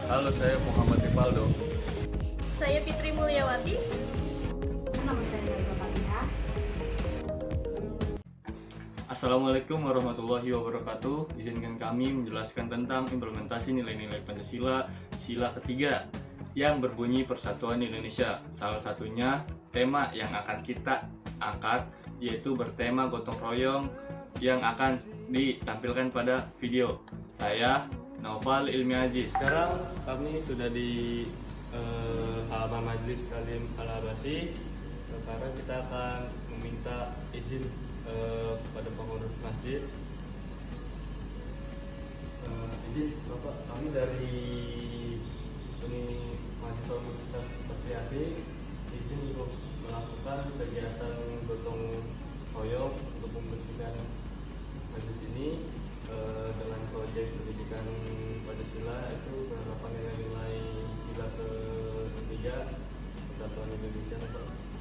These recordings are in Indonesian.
Halo, saya Muhammad Iqbaldo. Saya Fitri Mulyawati. Nama saya Fatimah. Assalamualaikum warahmatullahi wabarakatuh. Izinkan kami menjelaskan tentang implementasi nilai-nilai Pancasila sila ketiga yang berbunyi Persatuan Indonesia. Salah satunya tema yang akan kita angkat yaitu bertema gotong royong yang akan ditampilkan pada video. Saya Naufal Ilmi Aziz. Sekarang kami sudah di halaman Majelis Talim Al-Abbasi. Sekarang kita akan meminta izin kepada pengurus masjid. Izin Bapak, kami dari mahasiswa Universitas Patriasi izin untuk melakukan kegiatan gotong royong untuk membersihkan majelis ini dengan proyek pendidikan Pancasila, itu penerapan nilai-nilai sila ketiga Persatuan Indonesia.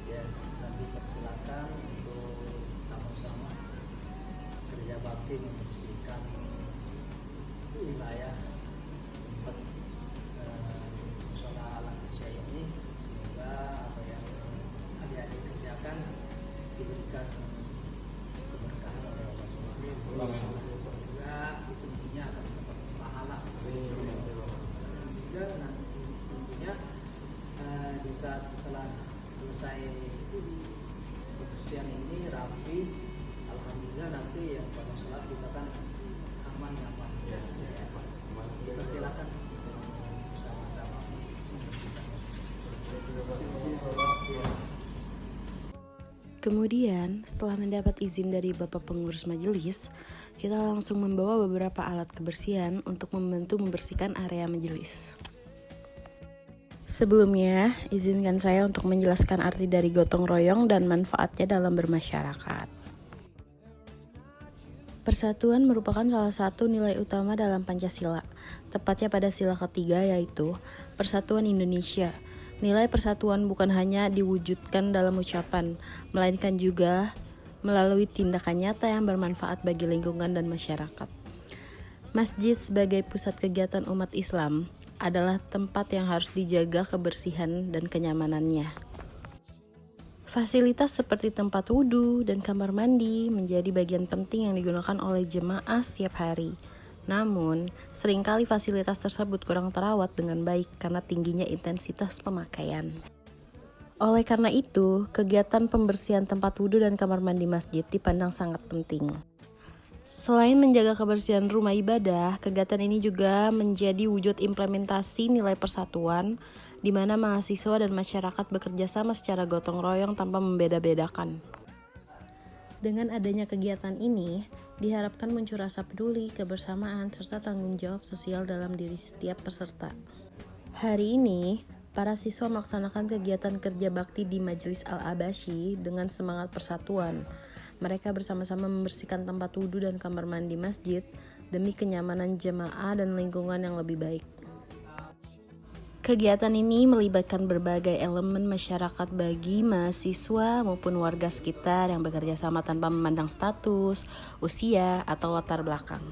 Ya, nanti persilakan untuk sama-sama kerja bakti membersihkan wilayah tempat musola Al-Abbasiyah ini. Semoga apa yang adik-adik kerjakan diberikan keberkahan oleh Allah Subhanahu wa Ta'ala. Juga itu tentunya akan mendapat pahala. Juga nanti tentunya di saat setelah selesai kebersihan ini rapi, alhamdulillah nanti ya pada sholat kita kan aman nyaman. Ya. Kita silakan sama-sama membersihkan. Kemudian, setelah mendapat izin dari Bapak Pengurus Majelis, kita langsung membawa beberapa alat kebersihan untuk membantu membersihkan area majelis. Sebelumnya, izinkan saya untuk menjelaskan arti dari gotong royong dan manfaatnya dalam bermasyarakat. Persatuan merupakan salah satu nilai utama dalam Pancasila, tepatnya pada sila ketiga yaitu Persatuan Indonesia. Nilai persatuan bukan hanya diwujudkan dalam ucapan, melainkan juga melalui tindakan nyata yang bermanfaat bagi lingkungan dan masyarakat. Masjid sebagai pusat kegiatan umat Islam adalah tempat yang harus dijaga kebersihan dan kenyamanannya. Fasilitas seperti tempat wudhu dan kamar mandi menjadi bagian penting yang digunakan oleh jemaah setiap hari. Namun, seringkali fasilitas tersebut kurang terawat dengan baik karena tingginya intensitas pemakaian. Oleh karena itu, kegiatan pembersihan tempat wudhu dan kamar mandi masjid dipandang sangat penting. Selain menjaga kebersihan rumah ibadah, kegiatan ini juga menjadi wujud implementasi nilai persatuan, di mana mahasiswa dan masyarakat bekerja sama secara gotong royong tanpa membeda-bedakan. Dengan adanya kegiatan ini, diharapkan muncul rasa peduli, kebersamaan, serta tanggung jawab sosial dalam diri setiap peserta. Hari ini, para siswa melaksanakan kegiatan kerja bakti di Majelis Al-Abbasi dengan semangat persatuan. Mereka bersama-sama membersihkan tempat wudhu dan kamar mandi masjid demi kenyamanan jemaah dan lingkungan yang lebih baik. Kegiatan ini melibatkan berbagai elemen masyarakat bagi mahasiswa maupun warga sekitar yang bekerja sama tanpa memandang status, usia, atau latar belakang.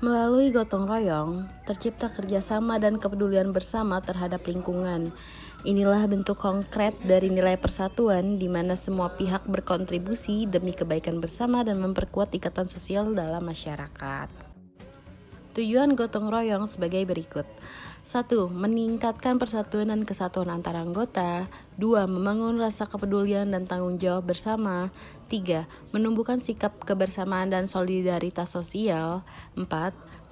Melalui gotong royong, tercipta kerjasama dan kepedulian bersama terhadap lingkungan. Inilah bentuk konkret dari nilai persatuan di mana semua pihak berkontribusi demi kebaikan bersama dan memperkuat ikatan sosial dalam masyarakat. Tujuan gotong royong sebagai berikut. 1. Meningkatkan persatuan dan kesatuan antara anggota. 2. Membangun rasa kepedulian dan tanggung jawab bersama. 3. Menumbuhkan sikap kebersamaan dan solidaritas sosial. 4.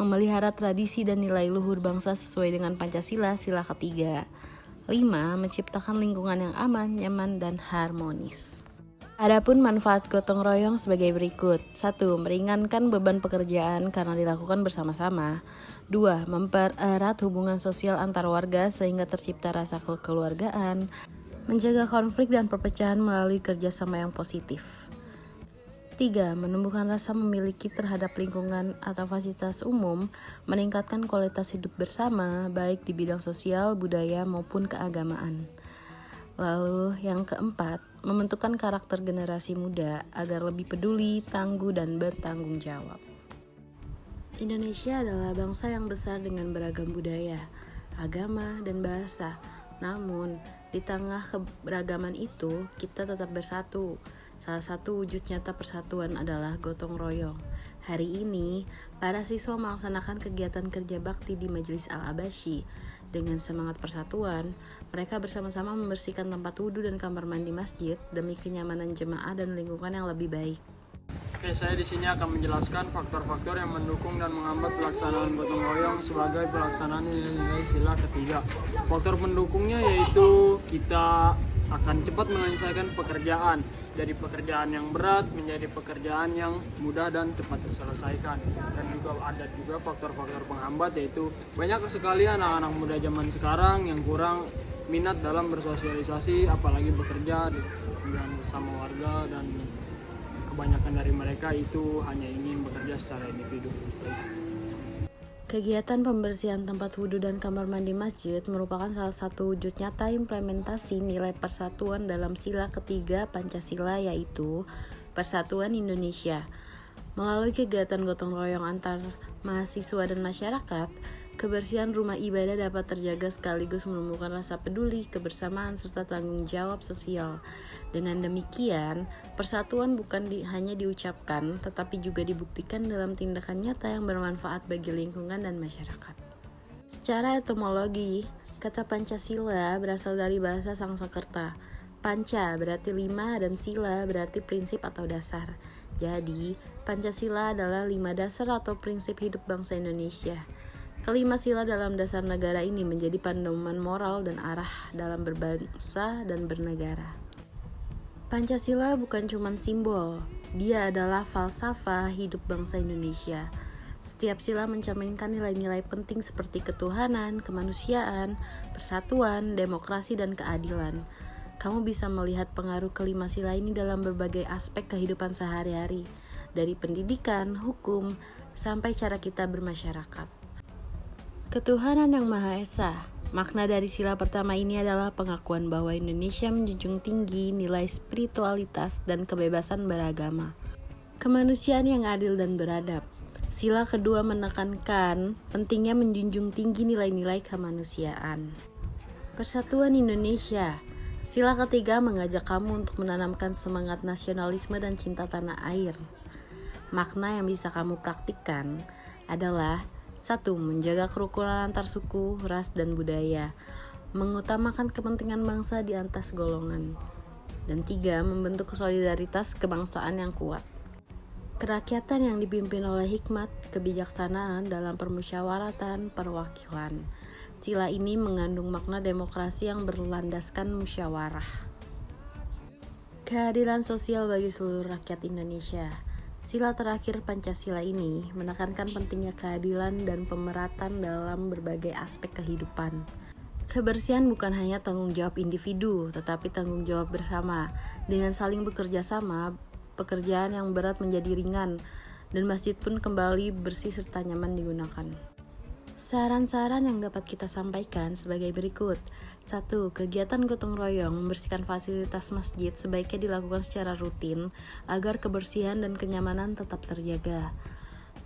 Memelihara tradisi dan nilai luhur bangsa sesuai dengan Pancasila sila ketiga. 5. Menciptakan lingkungan yang aman, nyaman, dan harmonis. Adapun manfaat gotong royong sebagai berikut. 1. Meringankan beban pekerjaan karena dilakukan bersama-sama. 2. Mempererat hubungan sosial antar warga sehingga tercipta rasa kekeluargaan. Menjaga konflik dan perpecahan melalui kerjasama yang positif. 3. Menumbuhkan rasa memiliki terhadap lingkungan atau fasilitas umum, meningkatkan kualitas hidup bersama, baik di bidang sosial, budaya, maupun keagamaan. Lalu yang keempat, membentukkan karakter generasi muda agar lebih peduli, tangguh, dan bertanggung jawab. Indonesia adalah bangsa yang besar dengan beragam budaya. agama, dan bahasa. Namun, di tengah keberagaman itu, kita tetap bersatu. Salah satu wujud nyata persatuan adalah gotong royong. Hari ini, para siswa melaksanakan kegiatan kerja bakti di Majelis Al-Abasyi. Dengan semangat persatuan, mereka bersama-sama membersihkan tempat wudhu dan kamar mandi masjid demi kenyamanan jemaah dan lingkungan yang lebih baik. Oke, saya di sini akan menjelaskan faktor-faktor yang mendukung dan menghambat pelaksanaan gotong royong sebagai pelaksanaan nilai-nilai sila ketiga. Faktor pendukungnya yaitu kita akan cepat menyelesaikan pekerjaan dari pekerjaan yang berat menjadi pekerjaan yang mudah dan cepat terselesaikan. Dan juga ada juga faktor-faktor penghambat, yaitu banyak sekali anak-anak muda zaman sekarang yang kurang minat dalam bersosialisasi, apalagi bekerja dengan sesama warga, dan kebanyakan dari mereka itu hanya ingin bekerja secara individu. Kegiatan pembersihan tempat wudhu dan kamar mandi masjid merupakan salah satu wujud nyata implementasi nilai persatuan dalam sila ketiga Pancasila, yaitu Persatuan Indonesia. Melalui kegiatan gotong royong antar mahasiswa dan masyarakat, kebersihan rumah ibadah dapat terjaga sekaligus menumbuhkan rasa peduli, kebersamaan, serta tanggung jawab sosial. Dengan demikian, persatuan bukan hanya diucapkan, tetapi juga dibuktikan dalam tindakan nyata yang bermanfaat bagi lingkungan dan masyarakat. Secara etimologi, kata Pancasila berasal dari bahasa Sanskerta. Panca berarti 5 dan sila berarti prinsip atau dasar. Jadi, Pancasila adalah 5 dasar atau prinsip hidup bangsa Indonesia. Kelima sila dalam dasar negara ini menjadi panduan moral dan arah dalam berbangsa dan bernegara. Pancasila bukan cuma simbol, dia adalah falsafah hidup bangsa Indonesia. Setiap sila mencerminkan nilai-nilai penting seperti ketuhanan, kemanusiaan, persatuan, demokrasi, dan keadilan. Kamu bisa melihat pengaruh kelima sila ini dalam berbagai aspek kehidupan sehari-hari, dari pendidikan, hukum, sampai cara kita bermasyarakat. Ketuhanan yang Maha Esa. Makna dari sila pertama ini adalah pengakuan bahwa Indonesia menjunjung tinggi nilai spiritualitas dan kebebasan beragama. Kemanusiaan yang adil dan beradab. Sila kedua menekankan pentingnya menjunjung tinggi nilai-nilai kemanusiaan. Persatuan Indonesia. Sila ketiga mengajak kamu untuk menanamkan semangat nasionalisme dan cinta tanah air. Makna yang bisa kamu praktikkan adalah: 1. Menjaga kerukunan antar suku, ras, dan budaya. Mengutamakan kepentingan bangsa di atas golongan. Dan 3. Membentuk solidaritas kebangsaan yang kuat. Kerakyatan yang dipimpin oleh hikmat, kebijaksanaan dalam permusyawaratan perwakilan. Sila ini mengandung makna demokrasi yang berlandaskan musyawarah. Keadilan sosial bagi seluruh rakyat Indonesia. Sila terakhir Pancasila ini menekankan pentingnya keadilan dan pemerataan dalam berbagai aspek kehidupan. Kebersihan bukan hanya tanggung jawab individu, tetapi tanggung jawab bersama. Dengan saling bekerja sama, pekerjaan yang berat menjadi ringan, dan masjid pun kembali bersih serta nyaman digunakan. Saran-saran yang dapat kita sampaikan sebagai berikut. 1. Kegiatan gotong royong membersihkan fasilitas masjid sebaiknya dilakukan secara rutin agar kebersihan dan kenyamanan tetap terjaga.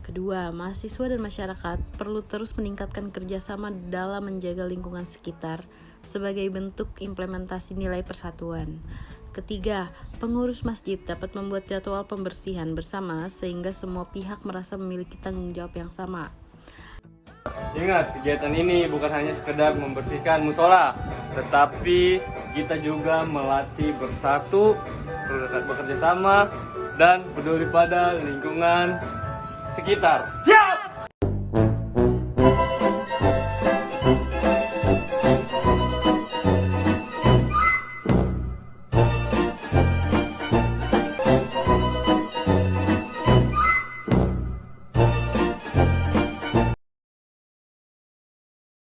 2. Mahasiswa dan masyarakat perlu terus meningkatkan kerjasama dalam menjaga lingkungan sekitar sebagai bentuk implementasi nilai persatuan. 3. Pengurus masjid dapat membuat jadwal pembersihan bersama sehingga semua pihak merasa memiliki tanggung jawab yang sama. Ingat, kegiatan ini bukan hanya sekedar membersihkan musola, tetapi kita juga melatih bersatu, bekerja sama, dan peduli pada lingkungan sekitar.